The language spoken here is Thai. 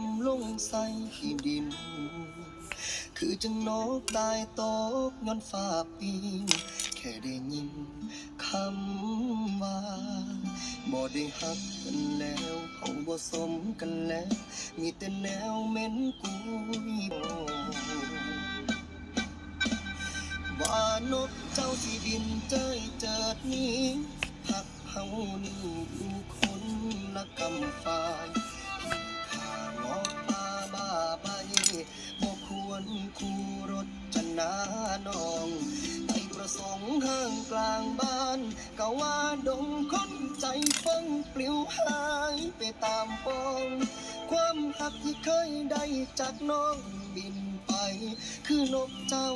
ำลงใส่ขี้ดินคือจังนกตายตกย้อนฟ้าปีนแค่ได้ยินคำว่าบ่ได้ฮักกันแล้วเขาบ่สมกันแล้วมีแต่แนวเหม็นกุยว่านกเจ้าสิบินเจ้ยเจิดนี้หักเฮานี่อยู่คนละกำฝ่ายข้างอกป่าบ้าใบบ่ควรคู่รถจะนาน้องไปประสงค์ห้างกลางบ้านก็ว่าดงคนใจฟังปลิวหายไปตามปองความหักที่เคยได้จากน้องบินไปคือนกเจ้า